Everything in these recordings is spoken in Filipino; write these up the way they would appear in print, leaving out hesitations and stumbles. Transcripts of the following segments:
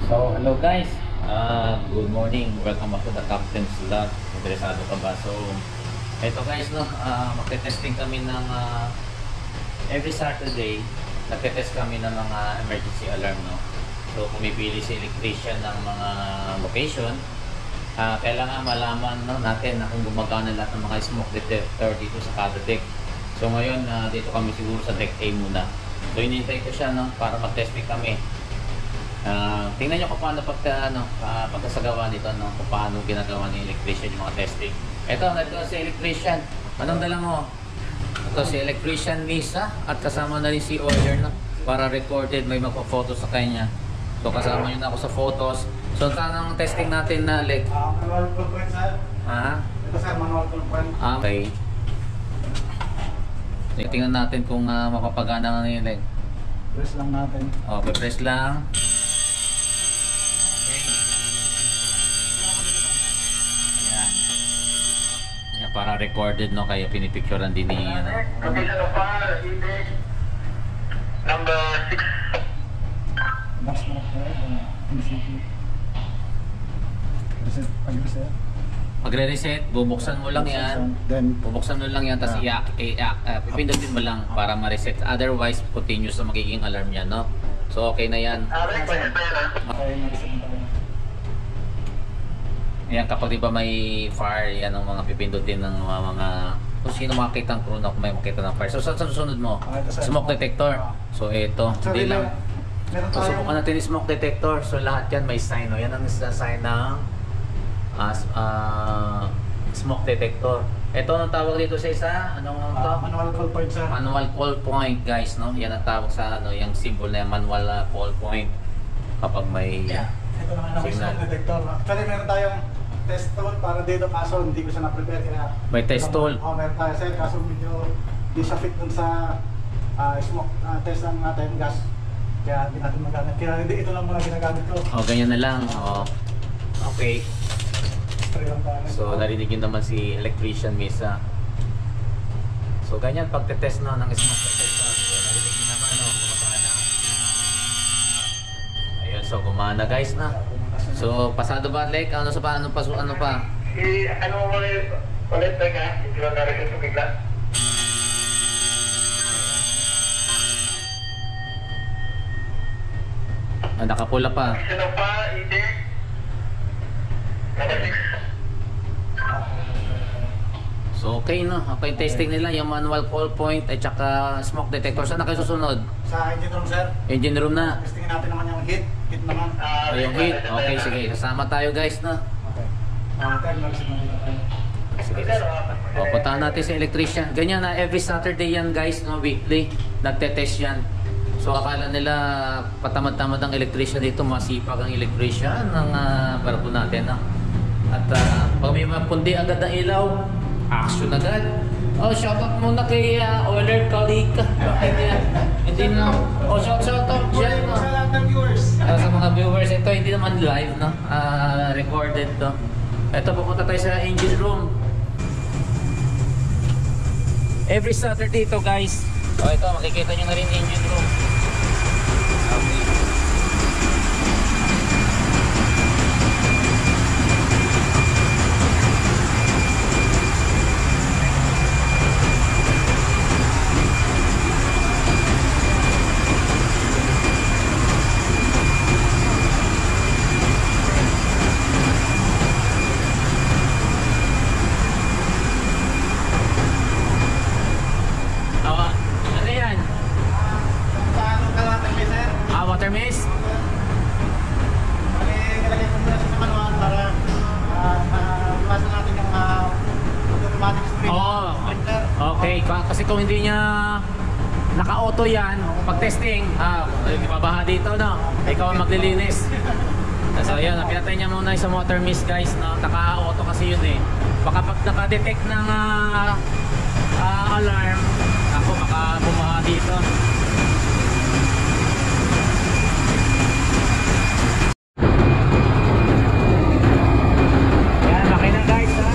So, hello guys. Good morning. Welcome back to the Captain's Lab. Interesado ka ba? So, eto guys, no, magte-testing kami ng every Saturday. Nagte-test kami ng mga emergency alarm, no. So, pumipili si electrician ng mga location. Kailangan malaman, no, natin na kung gumagana lahat ng mga smoke detector dito sa kada deck. So, ngayon, dito kami siguro sa deck A muna. So, inintay ko siya, no, para mag-testing kami. Tingnan nyo kung paano pagkasagawa nito, no? Kung paano ginagawa ni electrician yung mga testing. Ito si electrician. Anong dala mo? Ito si electrician Lisa at kasama na rin si Order, no? Para recorded, may magpa-photo sa kanya. So kasama nyo na ako sa photos. So saan ang testing natin na manual call point, sir. Ito sir, manual call point. Okay. Tingnan natin kung mapapagana na yun, like. Press lang natin. Press lang. Para recorded, no, kaya pinipicturean din ni Location of fire, index number 6. Last mo MCP. Reset, pag-reset. Magre-reset, bubuksan mo lang yan. Then, Bubuksan mo lang yan, tapos pipindutin mo lang para ma-reset. Otherwise, continuous na magiging alarm yan, no? So, okay na yan. okay, na-reset na tayo. Yan, kapag diba may fire, yan ang mga pipindutin ng mga kung sino makakita ang crew na kung may makita ng fire. So, saan susunod mo? Smoke detector. So, ito. Hindi lang. So, subukan natin yung smoke detector. So, lahat yan may sign, no? Yan ang sign ng smoke detector. Ito ang tawag dito sa isa. Anong to? Manual call point, sir. Manual call point, guys, no? Yan ang tawag sa yung symbol na yung manual call point. Kapag may Ito naman ang signal. smoke detector. Actually, meron tayong test tool para dito, kaso hindi ko siya na-prepare kaya May test tool. meron tayo, sir, kaso medyo di siya fit dun sa smoke test ng natin gas, kaya hindi natin magamit, kaya ito lang muna ginagamit ko. Ganyan na lang. Okay. Spray lang tayo. So, narinig yun naman si electrician Misa. So, ganyan pagtetest na ng smoke detector. So, narinig yun naman, no? Gumagana. Ayun, so gumana guys na. So, pasado ba, Lek? Ano pa? Ano mo ulit na nga, hindi mo na-reset mo bigla. Nakapula pa. Location of fire, index number 6. So, okay, no? Okay, testing nila yung manual call point at saka smoke detector. Saan na kayo susunod? Sa engine room, sir. Engine room na. Testingin natin naman yung heat naman. Yung heat. Okay, sige. Sasama tayo, guys, no? Okay. Tayo mag-reset na dito tayo. Sige. Puntahan natin sa electrician. Ganyan na, every Saturday yan, guys, no? Weekly. Nagtetest yan. So, akala nila patamad-tamad ang electrician dito. Masipag ang electrician ng barko natin, no? At pag may mapundi agad ang ilaw, action agad. Shoutout muna kay Oiler Kalika. Hindi na. Shoutout dyan, no? Sa lahat ng viewers. Sa mga viewers, ito hindi naman live, no? Recorded to. Ito, pupunta tayo sa engine room. Every Saturday ito, guys. Ito, makikita nyo na rin engine room. Okay. Ano yan? Paano ka natin, sir? Water mist? Nilagay ko muna sa manual para iwasan natin yung automatic sprinkler. Okay. Kasi kung hindi niya naka-auto yan, pag testing, babaha dito, no? Ikaw ang maglilinis. So yun, pinatay niya muna sa water mist, guys, no? Naka-auto kasi yun eh. Baka pag naka-detect ng alarm, ako baka bumaha dito. Yan, laki na guys, ha?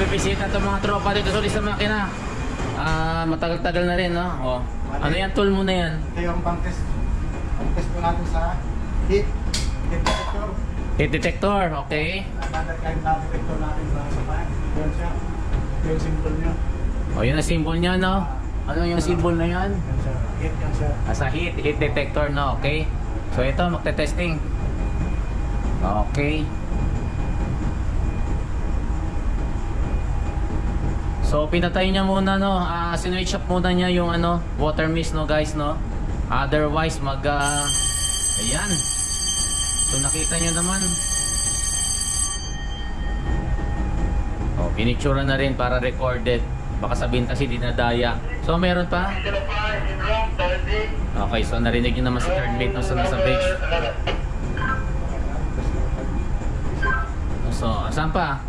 bisita itong mga tropa dito sa ulit sa makina. Matagal-tagal na rin, no? Oh. Ano yan, tool mo na yan? Ito yung pang-test. Pang-test po natin sa heat detector. Heat detector, okay. Kahit na detector natin sa pan. Yan siya. Ito yung symbol niya. O, yun ang symbol niya, no? Ano yung symbol na yan? Yan siya. Heat yan siya. Sa heat detector, no? Okay. So, ito, magte-testing. Okay. So, pinatay niya muna, no? Sinwitch up muna niya yung ano, water mist, no, guys, no? Otherwise, ayan. So, nakita niyo naman. Oh, pinicture na rin para recorded. Baka sabihin kasi dinadaya. So, meron pa? Okay, so narinig niyo naman si third mate no, sa nasa page. So, saan pa?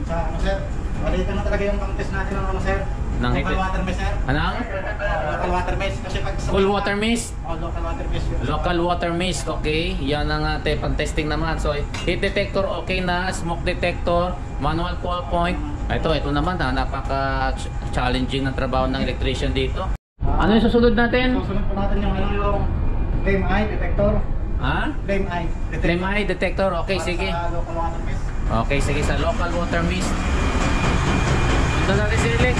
Sa ano, sir? Malitan na talaga yung pang-test natin ng ano, sir? Ng Local water mist, sir. Anong? Local water mist. Kasi pag Cool water mist? local water mist yun. Local water mist, okay. Yan ang pang-testing naman. So, heat detector, okay na. Smoke detector, manual call point. Ito naman, napaka-challenging ng trabaho ng electrician dito. Ano yung susunod natin? Susunod po natin yung ano yung flame eye detector. Ha? Flame eye detector. Flame eye detector, okay, Para sige. Sa local water mist. Okay, sige, sa local water mist. Ito natin silik.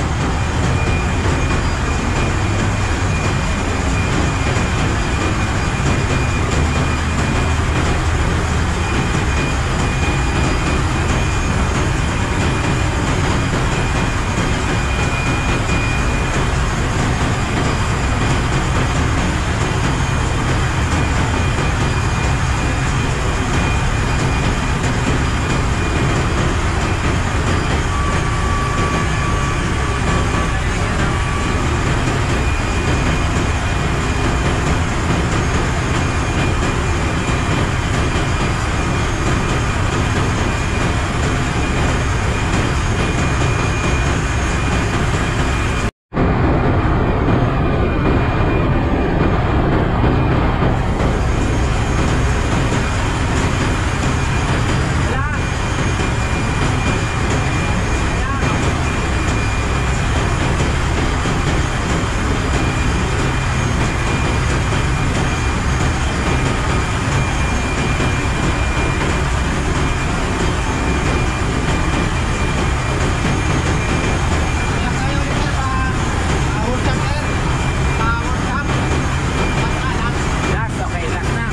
Last, okay, last na.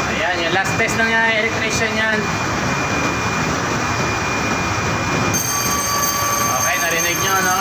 Ayan, yung last test ng electrician yan. Okay, narinig nyo, no?